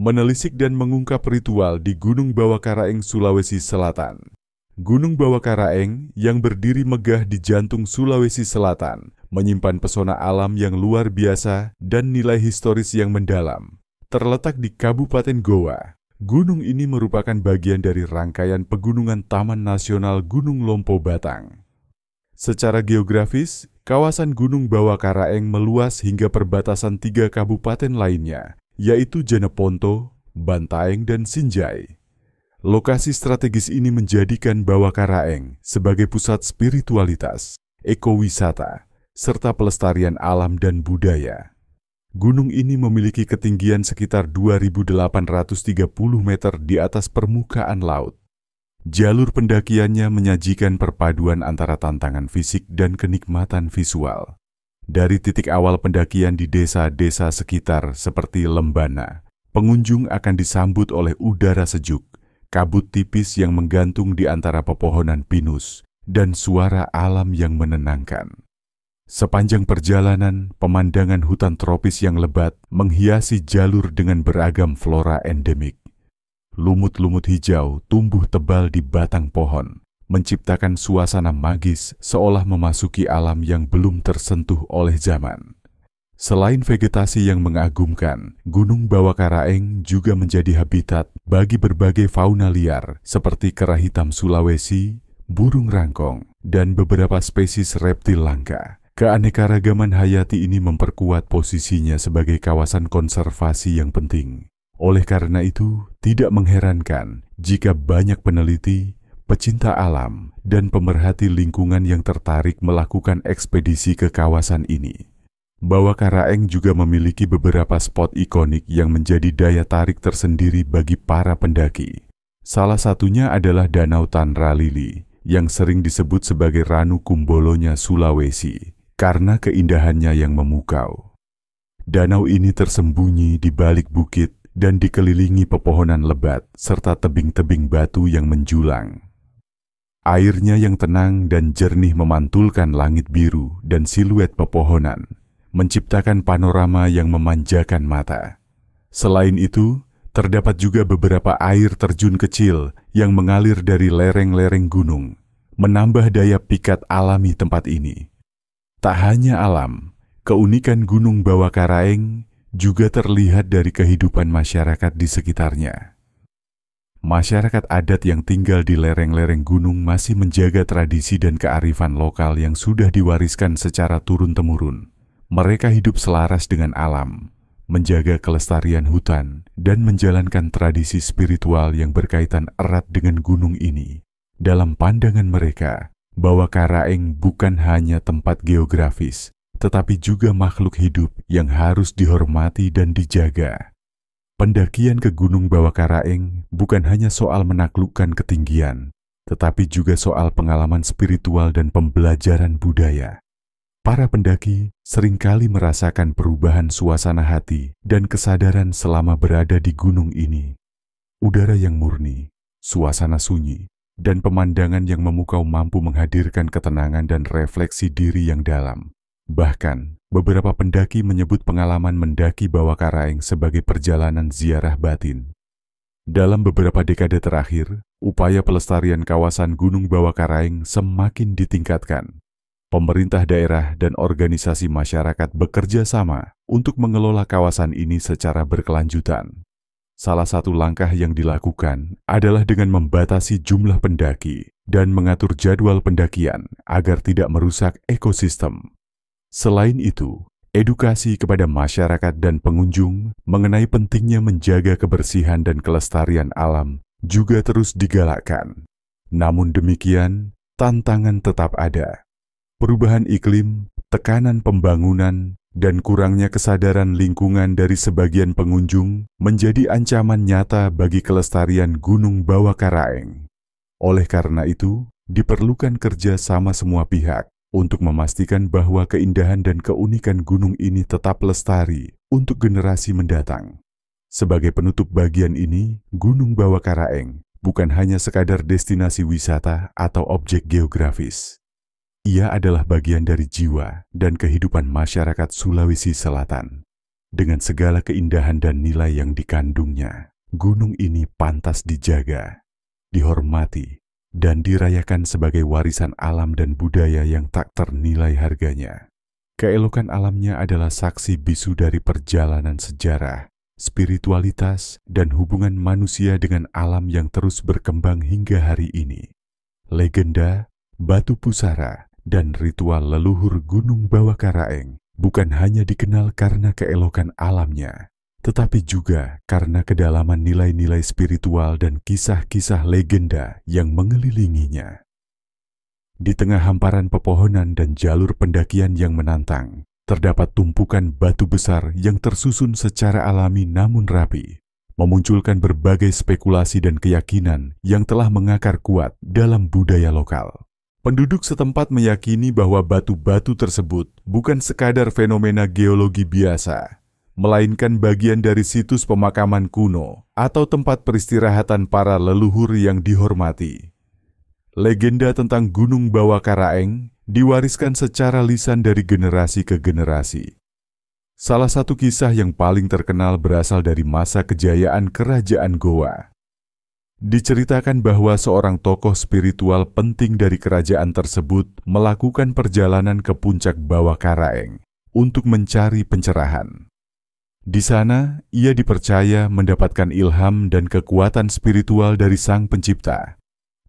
menelisik dan mengungkap ritual di Gunung Bawakaraeng, Sulawesi Selatan. Gunung Bawakaraeng yang berdiri megah di jantung Sulawesi Selatan menyimpan pesona alam yang luar biasa dan nilai historis yang mendalam. Terletak di Kabupaten Goa, gunung ini merupakan bagian dari rangkaian pegunungan Taman Nasional Gunung Lompo Batang. Secara geografis, kawasan Gunung Bawakaraeng meluas hingga perbatasan 3 kabupaten lainnya, yaitu Jeneponto, Bantaeng, dan Sinjai. Lokasi strategis ini menjadikan Bawakaraeng sebagai pusat spiritualitas, ekowisata, serta pelestarian alam dan budaya. Gunung ini memiliki ketinggian sekitar 2.830 meter di atas permukaan laut. Jalur pendakiannya menyajikan perpaduan antara tantangan fisik dan kenikmatan visual. Dari titik awal pendakian di desa-desa sekitar seperti Lembana, pengunjung akan disambut oleh udara sejuk, kabut tipis yang menggantung di antara pepohonan pinus, dan suara alam yang menenangkan. Sepanjang perjalanan, pemandangan hutan tropis yang lebat menghiasi jalur dengan beragam flora endemik. Lumut-lumut hijau tumbuh tebal di batang pohon, menciptakan suasana magis seolah memasuki alam yang belum tersentuh oleh zaman. Selain vegetasi yang mengagumkan, Gunung Bawakaraeng juga menjadi habitat bagi berbagai fauna liar seperti kera hitam Sulawesi, burung rangkong, dan beberapa spesies reptil langka. Keanekaragaman hayati ini memperkuat posisinya sebagai kawasan konservasi yang penting. Oleh karena itu, tidak mengherankan jika banyak peneliti, pecinta alam, dan pemerhati lingkungan yang tertarik melakukan ekspedisi ke kawasan ini. Bawakaraeng juga memiliki beberapa spot ikonik yang menjadi daya tarik tersendiri bagi para pendaki. Salah satunya adalah Danau Tanralili, yang sering disebut sebagai Ranu Kumbolonya Sulawesi, karena keindahannya yang memukau. Danau ini tersembunyi di balik bukit dan dikelilingi pepohonan lebat serta tebing-tebing batu yang menjulang. Airnya yang tenang dan jernih memantulkan langit biru dan siluet pepohonan, menciptakan panorama yang memanjakan mata. Selain itu, terdapat juga beberapa air terjun kecil yang mengalir dari lereng-lereng gunung, menambah daya pikat alami tempat ini. Tak hanya alam, keunikan Gunung Bawakaraeng juga terlihat dari kehidupan masyarakat di sekitarnya. Masyarakat adat yang tinggal di lereng-lereng gunung masih menjaga tradisi dan kearifan lokal yang sudah diwariskan secara turun-temurun. Mereka hidup selaras dengan alam, menjaga kelestarian hutan, dan menjalankan tradisi spiritual yang berkaitan erat dengan gunung ini. Dalam pandangan mereka, Bawakaraeng bukan hanya tempat geografis, tetapi juga makhluk hidup yang harus dihormati dan dijaga. Pendakian ke Gunung Bawakaraeng bukan hanya soal menaklukkan ketinggian, tetapi juga soal pengalaman spiritual dan pembelajaran budaya. Para pendaki seringkali merasakan perubahan suasana hati dan kesadaran selama berada di gunung ini. Udara yang murni, suasana sunyi, dan pemandangan yang memukau mampu menghadirkan ketenangan dan refleksi diri yang dalam. Bahkan, beberapa pendaki menyebut pengalaman mendaki Bawakaraeng sebagai perjalanan ziarah batin. Dalam beberapa dekade terakhir, upaya pelestarian kawasan Gunung Bawakaraeng semakin ditingkatkan. Pemerintah daerah dan organisasi masyarakat bekerja sama untuk mengelola kawasan ini secara berkelanjutan. Salah satu langkah yang dilakukan adalah dengan membatasi jumlah pendaki dan mengatur jadwal pendakian agar tidak merusak ekosistem. Selain itu, edukasi kepada masyarakat dan pengunjung mengenai pentingnya menjaga kebersihan dan kelestarian alam juga terus digalakkan. Namun demikian, tantangan tetap ada. Perubahan iklim, tekanan pembangunan, dan kurangnya kesadaran lingkungan dari sebagian pengunjung menjadi ancaman nyata bagi kelestarian Gunung Bawakaraeng. Oleh karena itu, diperlukan kerja sama semua pihak untuk memastikan bahwa keindahan dan keunikan gunung ini tetap lestari untuk generasi mendatang. Sebagai penutup bagian ini, Gunung Bawakaraeng bukan hanya sekadar destinasi wisata atau objek geografis. Ia adalah bagian dari jiwa dan kehidupan masyarakat Sulawesi Selatan. Dengan segala keindahan dan nilai yang dikandungnya, gunung ini pantas dijaga, dihormati, dan dirayakan sebagai warisan alam dan budaya yang tak ternilai harganya. Keelokan alamnya adalah saksi bisu dari perjalanan sejarah, spiritualitas, dan hubungan manusia dengan alam yang terus berkembang hingga hari ini. Legenda, batu pusara, dan ritual leluhur Gunung Bawakaraeng bukan hanya dikenal karena keelokan alamnya, tetapi juga karena kedalaman nilai-nilai spiritual dan kisah-kisah legenda yang mengelilinginya. Di tengah hamparan pepohonan dan jalur pendakian yang menantang, terdapat tumpukan batu besar yang tersusun secara alami namun rapi, memunculkan berbagai spekulasi dan keyakinan yang telah mengakar kuat dalam budaya lokal. Penduduk setempat meyakini bahwa batu-batu tersebut bukan sekadar fenomena geologi biasa, melainkan bagian dari situs pemakaman kuno atau tempat peristirahatan para leluhur yang dihormati. Legenda tentang Gunung Bawakaraeng diwariskan secara lisan dari generasi ke generasi. Salah satu kisah yang paling terkenal berasal dari masa kejayaan Kerajaan Goa. Diceritakan bahwa seorang tokoh spiritual penting dari kerajaan tersebut melakukan perjalanan ke puncak Bawakaraeng untuk mencari pencerahan. Di sana, ia dipercaya mendapatkan ilham dan kekuatan spiritual dari Sang Pencipta.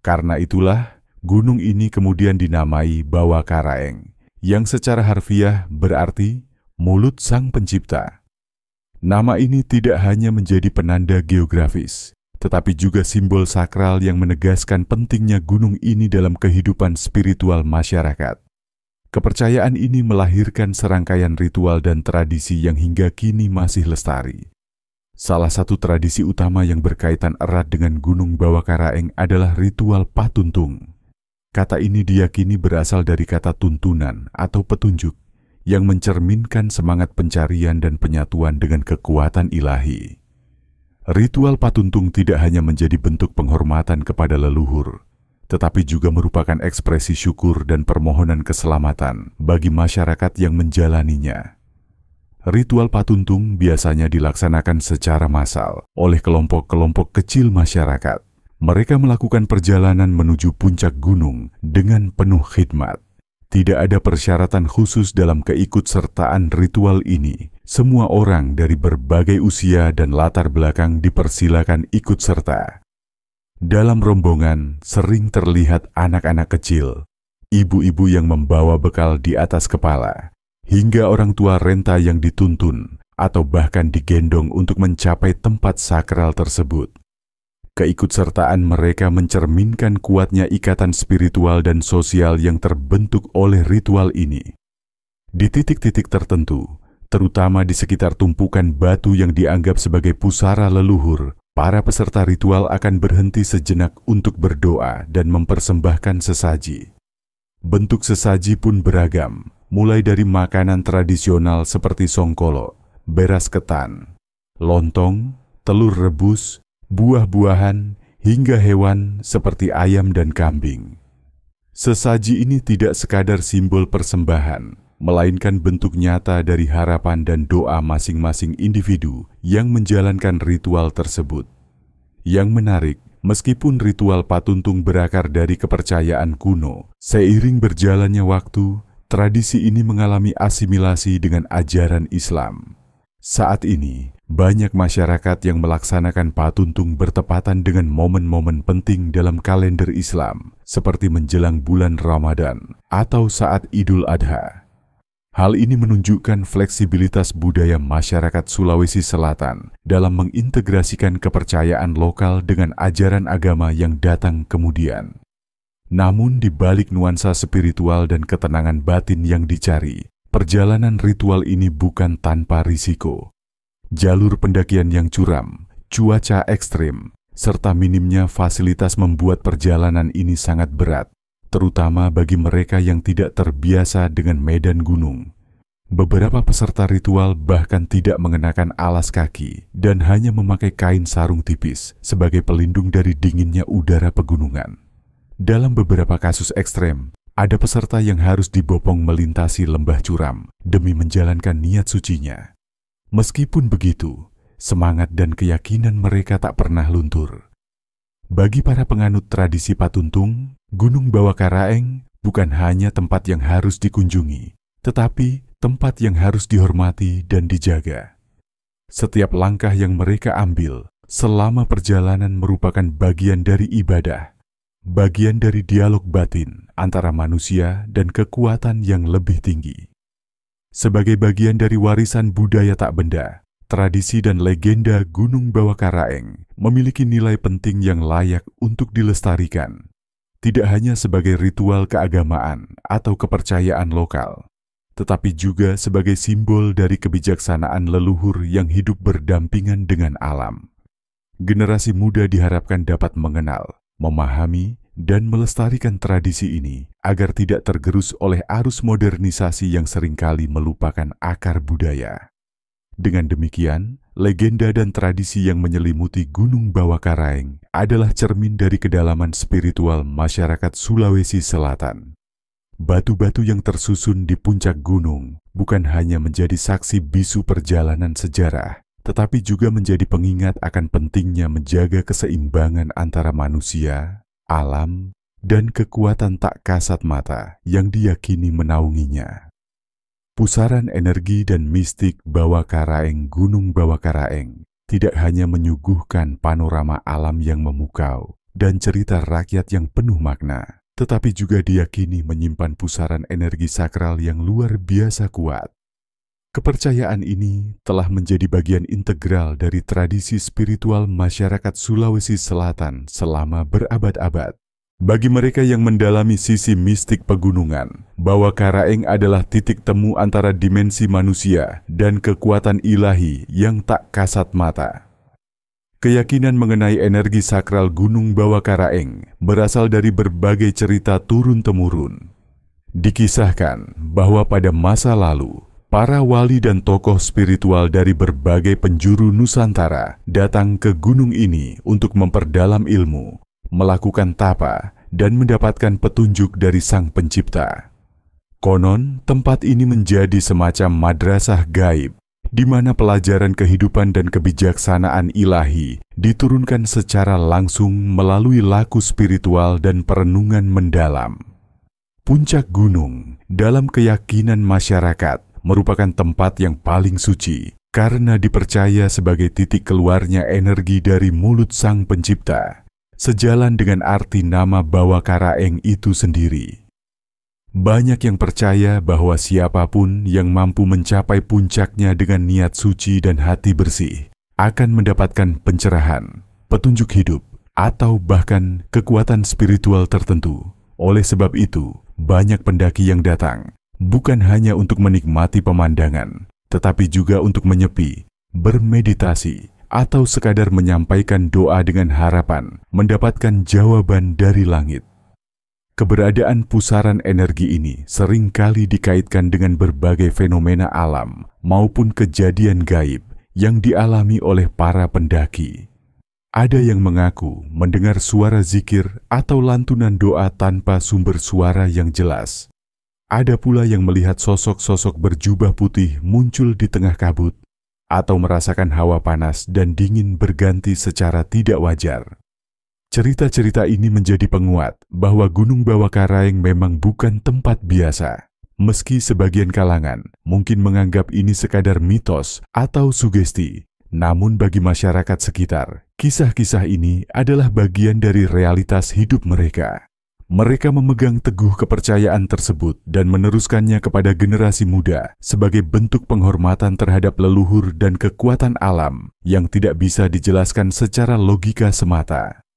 Karena itulah, gunung ini kemudian dinamai Bawakaraeng, yang secara harfiah berarti mulut Sang Pencipta. Nama ini tidak hanya menjadi penanda geografis, tetapi juga simbol sakral yang menegaskan pentingnya gunung ini dalam kehidupan spiritual masyarakat. Kepercayaan ini melahirkan serangkaian ritual dan tradisi yang hingga kini masih lestari. Salah satu tradisi utama yang berkaitan erat dengan Gunung Bawakaraeng adalah ritual patuntung. Kata ini diyakini berasal dari kata tuntunan atau petunjuk, yang mencerminkan semangat pencarian dan penyatuan dengan kekuatan ilahi. Ritual patuntung tidak hanya menjadi bentuk penghormatan kepada leluhur, tetapi juga merupakan ekspresi syukur dan permohonan keselamatan bagi masyarakat yang menjalaninya. Ritual patuntung biasanya dilaksanakan secara massal oleh kelompok-kelompok kecil masyarakat. Mereka melakukan perjalanan menuju puncak gunung dengan penuh khidmat. Tidak ada persyaratan khusus dalam keikutsertaan ritual ini. Semua orang dari berbagai usia dan latar belakang dipersilakan ikut serta. Dalam rombongan sering terlihat anak-anak kecil, ibu-ibu yang membawa bekal di atas kepala, hingga orang tua renta yang dituntun atau bahkan digendong untuk mencapai tempat sakral tersebut. Keikutsertaan mereka mencerminkan kuatnya ikatan spiritual dan sosial yang terbentuk oleh ritual ini. Di titik-titik tertentu, terutama di sekitar tumpukan batu yang dianggap sebagai pusara leluhur, para peserta ritual akan berhenti sejenak untuk berdoa dan mempersembahkan sesaji. Bentuk sesaji pun beragam, mulai dari makanan tradisional seperti songkolo, beras ketan, lontong, telur rebus, buah-buahan, hingga hewan seperti ayam dan kambing. Sesaji ini tidak sekadar simbol persembahan, melainkan bentuk nyata dari harapan dan doa masing-masing individu yang menjalankan ritual tersebut. Yang menarik, meskipun ritual patuntung berakar dari kepercayaan kuno, seiring berjalannya waktu, tradisi ini mengalami asimilasi dengan ajaran Islam. Saat ini, banyak masyarakat yang melaksanakan patuntung bertepatan dengan momen-momen penting dalam kalender Islam, seperti menjelang bulan Ramadan atau saat Idul Adha. Hal ini menunjukkan fleksibilitas budaya masyarakat Sulawesi Selatan dalam mengintegrasikan kepercayaan lokal dengan ajaran agama yang datang kemudian. Namun di balik nuansa spiritual dan ketenangan batin yang dicari, perjalanan ritual ini bukan tanpa risiko. Jalur pendakian yang curam, cuaca ekstrim, serta minimnya fasilitas membuat perjalanan ini sangat berat, terutama bagi mereka yang tidak terbiasa dengan medan gunung. Beberapa peserta ritual bahkan tidak mengenakan alas kaki dan hanya memakai kain sarung tipis sebagai pelindung dari dinginnya udara pegunungan. Dalam beberapa kasus ekstrem, ada peserta yang harus dibopong melintasi lembah curam demi menjalankan niat sucinya. Meskipun begitu, semangat dan keyakinan mereka tak pernah luntur. Bagi para penganut tradisi Patuntung, Gunung Bawakaraeng bukan hanya tempat yang harus dikunjungi, tetapi tempat yang harus dihormati dan dijaga. Setiap langkah yang mereka ambil selama perjalanan merupakan bagian dari ibadah, bagian dari dialog batin antara manusia dan kekuatan yang lebih tinggi. Sebagai bagian dari warisan budaya tak benda, tradisi dan legenda Gunung Bawakaraeng memiliki nilai penting yang layak untuk dilestarikan, tidak hanya sebagai ritual keagamaan atau kepercayaan lokal, tetapi juga sebagai simbol dari kebijaksanaan leluhur yang hidup berdampingan dengan alam. Generasi muda diharapkan dapat mengenal, memahami, dan melestarikan tradisi ini agar tidak tergerus oleh arus modernisasi yang seringkali melupakan akar budaya. Dengan demikian, legenda dan tradisi yang menyelimuti Gunung Bawakaraeng adalah cermin dari kedalaman spiritual masyarakat Sulawesi Selatan. Batu-batu yang tersusun di puncak gunung bukan hanya menjadi saksi bisu perjalanan sejarah, tetapi juga menjadi pengingat akan pentingnya menjaga keseimbangan antara manusia, alam, dan kekuatan tak kasat mata yang diyakini menaunginya. Pusaran energi dan mistik Bawakaraeng Gunung Bawakaraeng tidak hanya menyuguhkan panorama alam yang memukau dan cerita rakyat yang penuh makna, tetapi juga diyakini menyimpan pusaran energi sakral yang luar biasa kuat. Kepercayaan ini telah menjadi bagian integral dari tradisi spiritual masyarakat Sulawesi Selatan selama berabad-abad. Bagi mereka yang mendalami sisi mistik pegunungan, Bawakaraeng adalah titik temu antara dimensi manusia dan kekuatan ilahi yang tak kasat mata. Keyakinan mengenai energi sakral Gunung Bawakaraeng berasal dari berbagai cerita turun-temurun. Dikisahkan bahwa pada masa lalu, para wali dan tokoh spiritual dari berbagai penjuru Nusantara datang ke gunung ini untuk memperdalam ilmu, melakukan tapa, dan mendapatkan petunjuk dari Sang Pencipta. Konon, tempat ini menjadi semacam madrasah gaib, di mana pelajaran kehidupan dan kebijaksanaan ilahi diturunkan secara langsung melalui laku spiritual dan perenungan mendalam. Puncak gunung, dalam keyakinan masyarakat, merupakan tempat yang paling suci karena dipercaya sebagai titik keluarnya energi dari mulut Sang Pencipta, sejalan dengan arti nama Bawakaraeng itu sendiri. Banyak yang percaya bahwa siapapun yang mampu mencapai puncaknya dengan niat suci dan hati bersih akan mendapatkan pencerahan, petunjuk hidup, atau bahkan kekuatan spiritual tertentu. Oleh sebab itu, banyak pendaki yang datang bukan hanya untuk menikmati pemandangan, tetapi juga untuk menyepi, bermeditasi, atau sekadar menyampaikan doa dengan harapan mendapatkan jawaban dari langit. Keberadaan pusaran energi ini seringkali dikaitkan dengan berbagai fenomena alam maupun kejadian gaib yang dialami oleh para pendaki. Ada yang mengaku mendengar suara zikir atau lantunan doa tanpa sumber suara yang jelas. Ada pula yang melihat sosok-sosok berjubah putih muncul di tengah kabut, atau merasakan hawa panas dan dingin berganti secara tidak wajar. Cerita-cerita ini menjadi penguat bahwa Gunung Bawakaraeng memang bukan tempat biasa, meski sebagian kalangan mungkin menganggap ini sekadar mitos atau sugesti. Namun bagi masyarakat sekitar, kisah-kisah ini adalah bagian dari realitas hidup mereka. Mereka memegang teguh kepercayaan tersebut dan meneruskannya kepada generasi muda sebagai bentuk penghormatan terhadap leluhur dan kekuatan alam yang tidak bisa dijelaskan secara logika semata.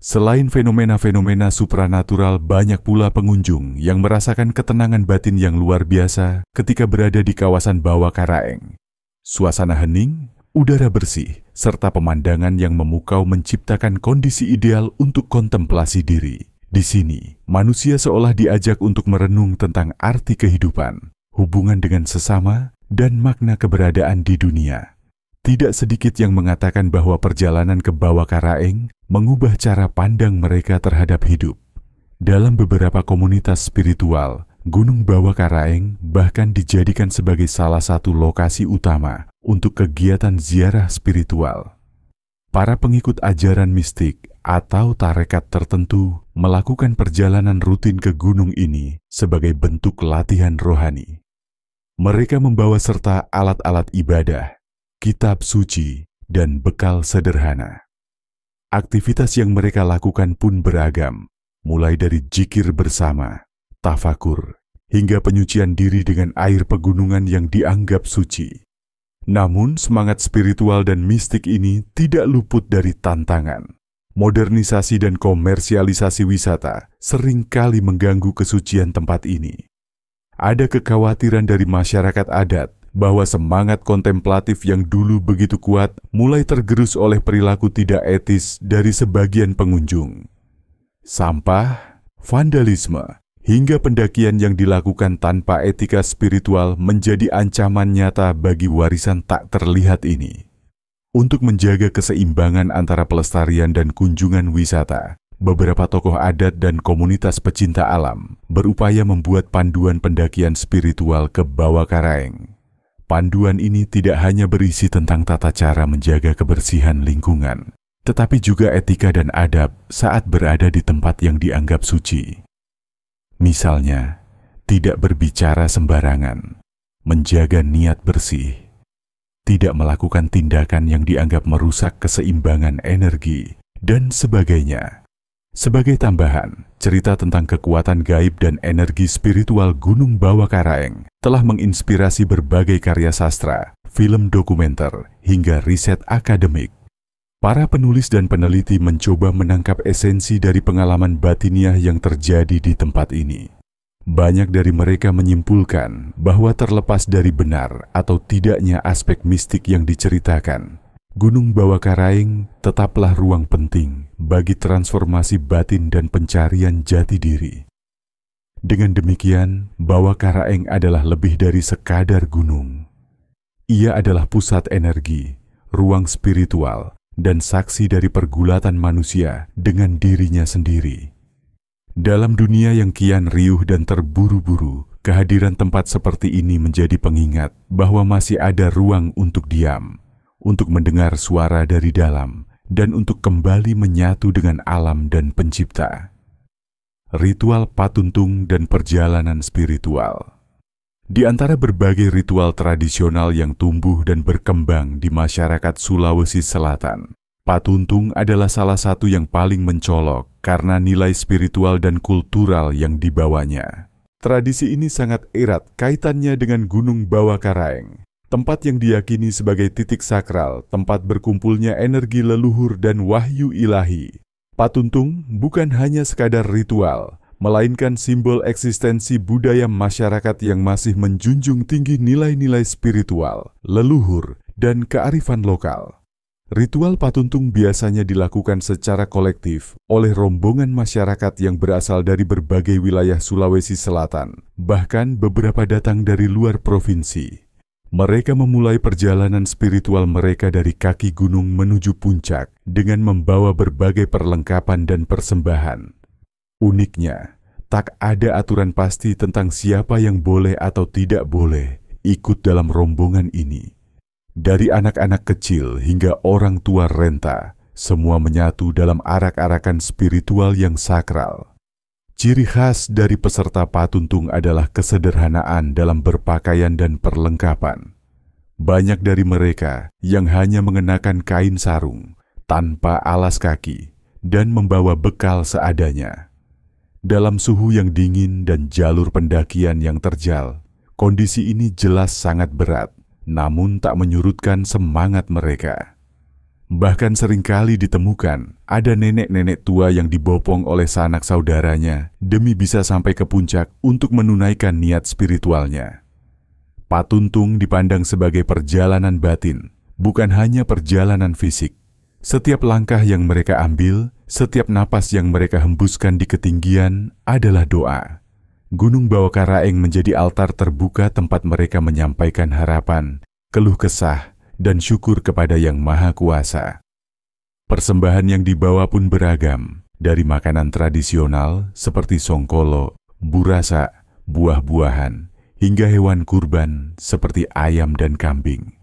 Selain fenomena-fenomena supranatural, banyak pula pengunjung yang merasakan ketenangan batin yang luar biasa ketika berada di kawasan Bawakaraeng. Suasana hening, udara bersih, serta pemandangan yang memukau menciptakan kondisi ideal untuk kontemplasi diri. Di sini, manusia seolah diajak untuk merenung tentang arti kehidupan, hubungan dengan sesama, dan makna keberadaan di dunia. Tidak sedikit yang mengatakan bahwa perjalanan ke Bawakaraeng mengubah cara pandang mereka terhadap hidup. Dalam beberapa komunitas spiritual, Gunung Bawakaraeng bahkan dijadikan sebagai salah satu lokasi utama untuk kegiatan ziarah spiritual. Para pengikut ajaran mistik atau tarekat tertentu melakukan perjalanan rutin ke gunung ini sebagai bentuk latihan rohani. Mereka membawa serta alat-alat ibadah, kitab suci, dan bekal sederhana. Aktivitas yang mereka lakukan pun beragam, mulai dari zikir bersama, tafakur, hingga penyucian diri dengan air pegunungan yang dianggap suci. Namun, semangat spiritual dan mistik ini tidak luput dari tantangan. Modernisasi dan komersialisasi wisata seringkali mengganggu kesucian tempat ini. Ada kekhawatiran dari masyarakat adat bahwa semangat kontemplatif yang dulu begitu kuat mulai tergerus oleh perilaku tidak etis dari sebagian pengunjung. Sampah, vandalisme, hingga pendakian yang dilakukan tanpa etika spiritual menjadi ancaman nyata bagi warisan tak terlihat ini. Untuk menjaga keseimbangan antara pelestarian dan kunjungan wisata, beberapa tokoh adat dan komunitas pecinta alam berupaya membuat panduan pendakian spiritual ke Bawah Karaeng. Panduan ini tidak hanya berisi tentang tata cara menjaga kebersihan lingkungan, tetapi juga etika dan adab saat berada di tempat yang dianggap suci. Misalnya, tidak berbicara sembarangan, menjaga niat bersih, tidak melakukan tindakan yang dianggap merusak keseimbangan energi, dan sebagainya. Sebagai tambahan, cerita tentang kekuatan gaib dan energi spiritual Gunung Bawah Karaeng telah menginspirasi berbagai karya sastra, film dokumenter, hingga riset akademik. Para penulis dan peneliti mencoba menangkap esensi dari pengalaman batiniah yang terjadi di tempat ini. Banyak dari mereka menyimpulkan bahwa terlepas dari benar atau tidaknya aspek mistik yang diceritakan, Gunung Bawah Karaeng tetaplah ruang penting bagi transformasi batin dan pencarian jati diri. Dengan demikian, Bawah Karaeng adalah lebih dari sekadar gunung. Ia adalah pusat energi, ruang spiritual, dan saksi dari pergulatan manusia dengan dirinya sendiri. Dalam dunia yang kian riuh dan terburu-buru, kehadiran tempat seperti ini menjadi pengingat bahwa masih ada ruang untuk diam, untuk mendengar suara dari dalam, dan untuk kembali menyatu dengan alam dan pencipta. Ritual patuntung dan perjalanan spiritual. Di antara berbagai ritual tradisional yang tumbuh dan berkembang di masyarakat Sulawesi Selatan, patuntung adalah salah satu yang paling mencolok karena nilai spiritual dan kultural yang dibawanya. Tradisi ini sangat erat kaitannya dengan Gunung Bawah Karaeng, tempat yang diyakini sebagai titik sakral, tempat berkumpulnya energi leluhur dan wahyu ilahi. Patuntung bukan hanya sekadar ritual, melainkan simbol eksistensi budaya masyarakat yang masih menjunjung tinggi nilai-nilai spiritual, leluhur, dan kearifan lokal. Ritual patuntung biasanya dilakukan secara kolektif oleh rombongan masyarakat yang berasal dari berbagai wilayah Sulawesi Selatan, bahkan beberapa datang dari luar provinsi. Mereka memulai perjalanan spiritual mereka dari kaki gunung menuju puncak dengan membawa berbagai perlengkapan dan persembahan. Uniknya, tak ada aturan pasti tentang siapa yang boleh atau tidak boleh ikut dalam rombongan ini. Dari anak-anak kecil hingga orang tua renta, semua menyatu dalam arak-arakan spiritual yang sakral. Ciri khas dari peserta patuntung adalah kesederhanaan dalam berpakaian dan perlengkapan. Banyak dari mereka yang hanya mengenakan kain sarung, tanpa alas kaki, dan membawa bekal seadanya. Dalam suhu yang dingin dan jalur pendakian yang terjal, kondisi ini jelas sangat berat, namun tak menyurutkan semangat mereka. Bahkan seringkali ditemukan ada nenek-nenek tua yang dibopong oleh sanak saudaranya demi bisa sampai ke puncak untuk menunaikan niat spiritualnya. Patuntung dipandang sebagai perjalanan batin, bukan hanya perjalanan fisik. Setiap langkah yang mereka ambil, setiap napas yang mereka hembuskan di ketinggian adalah doa. Gunung Bawah Karaeng menjadi altar terbuka tempat mereka menyampaikan harapan, keluh kesah, dan syukur kepada Yang Maha Kuasa. Persembahan yang dibawa pun beragam, dari makanan tradisional seperti songkolo, burasa, buah-buahan, hingga hewan kurban seperti ayam dan kambing.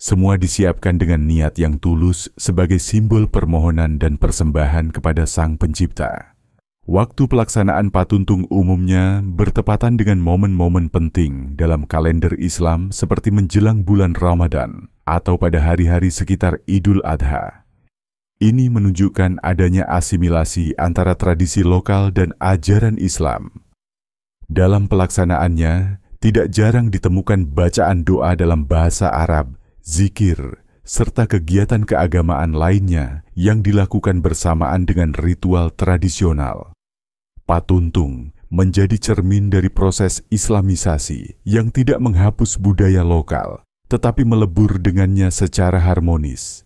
Semua disiapkan dengan niat yang tulus sebagai simbol permohonan dan persembahan kepada Sang Pencipta. Waktu pelaksanaan patuntung umumnya bertepatan dengan momen-momen penting dalam kalender Islam seperti menjelang bulan Ramadan atau pada hari-hari sekitar Idul Adha. Ini menunjukkan adanya asimilasi antara tradisi lokal dan ajaran Islam. Dalam pelaksanaannya, tidak jarang ditemukan bacaan doa dalam bahasa Arab, zikir, serta kegiatan keagamaan lainnya yang dilakukan bersamaan dengan ritual tradisional. Patuntung menjadi cermin dari proses Islamisasi yang tidak menghapus budaya lokal, tetapi melebur dengannya secara harmonis.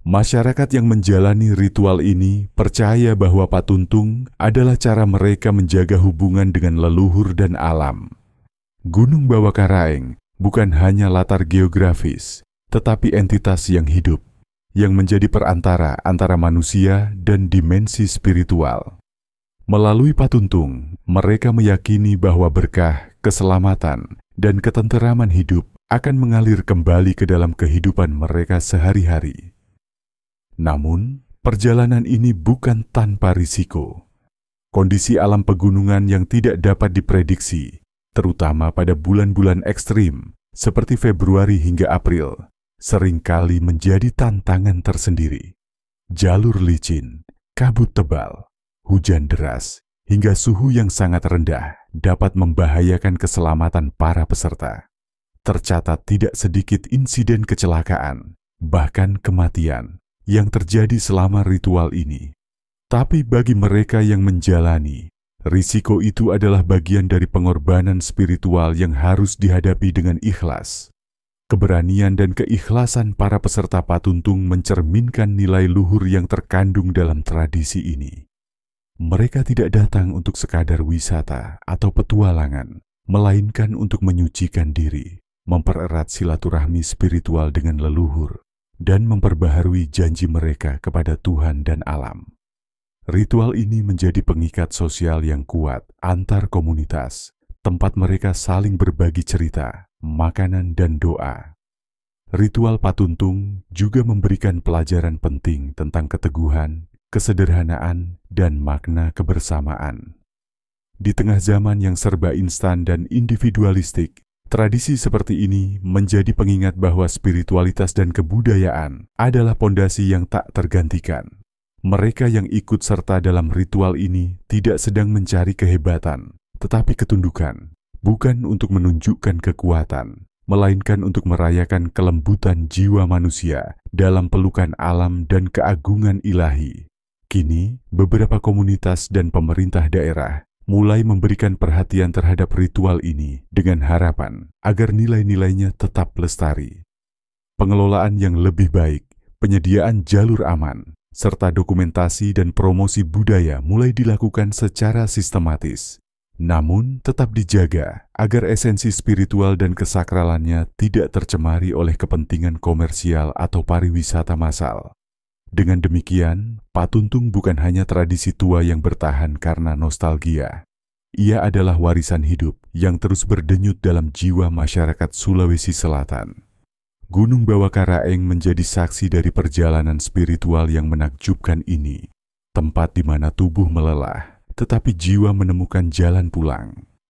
Masyarakat yang menjalani ritual ini percaya bahwa patuntung adalah cara mereka menjaga hubungan dengan leluhur dan alam. Gunung Bawakaraeng bukan hanya latar geografis, tetapi entitas yang hidup, yang menjadi perantara antara manusia dan dimensi spiritual. Melalui patuntung, mereka meyakini bahwa berkah, keselamatan, dan ketenteraman hidup akan mengalir kembali ke dalam kehidupan mereka sehari-hari. Namun, perjalanan ini bukan tanpa risiko. Kondisi alam pegunungan yang tidak dapat diprediksi, terutama pada bulan-bulan ekstrim seperti Februari hingga April, seringkali menjadi tantangan tersendiri. Jalur licin, kabut tebal, hujan deras, hingga suhu yang sangat rendah dapat membahayakan keselamatan para peserta. Tercatat tidak sedikit insiden kecelakaan, bahkan kematian, yang terjadi selama ritual ini. Tapi bagi mereka yang menjalani, risiko itu adalah bagian dari pengorbanan spiritual yang harus dihadapi dengan ikhlas. Keberanian dan keikhlasan para peserta patuntung mencerminkan nilai luhur yang terkandung dalam tradisi ini. Mereka tidak datang untuk sekadar wisata atau petualangan, melainkan untuk menyucikan diri, mempererat silaturahmi spiritual dengan leluhur, dan memperbaharui janji mereka kepada Tuhan dan alam. Ritual ini menjadi pengikat sosial yang kuat antar komunitas, tempat mereka saling berbagi cerita, makanan, dan doa. Ritual patuntung juga memberikan pelajaran penting tentang keteguhan, kesederhanaan, dan makna kebersamaan. Di tengah zaman yang serba instan dan individualistik, tradisi seperti ini menjadi pengingat bahwa spiritualitas dan kebudayaan adalah pondasi yang tak tergantikan. Mereka yang ikut serta dalam ritual ini tidak sedang mencari kehebatan, tetapi ketundukan, bukan untuk menunjukkan kekuatan, melainkan untuk merayakan kelembutan jiwa manusia dalam pelukan alam dan keagungan ilahi. Kini, beberapa komunitas dan pemerintah daerah mulai memberikan perhatian terhadap ritual ini dengan harapan agar nilai-nilainya tetap lestari. Pengelolaan yang lebih baik, penyediaan jalur aman, serta dokumentasi dan promosi budaya mulai dilakukan secara sistematis. Namun tetap dijaga agar esensi spiritual dan kesakralannya tidak tercemari oleh kepentingan komersial atau pariwisata massal. Dengan demikian, patuntung bukan hanya tradisi tua yang bertahan karena nostalgia. Ia adalah warisan hidup yang terus berdenyut dalam jiwa masyarakat Sulawesi Selatan. Gunung Bawakaraeng menjadi saksi dari perjalanan spiritual yang menakjubkan ini, tempat di mana tubuh melelah, tetapi jiwa menemukan jalan pulang.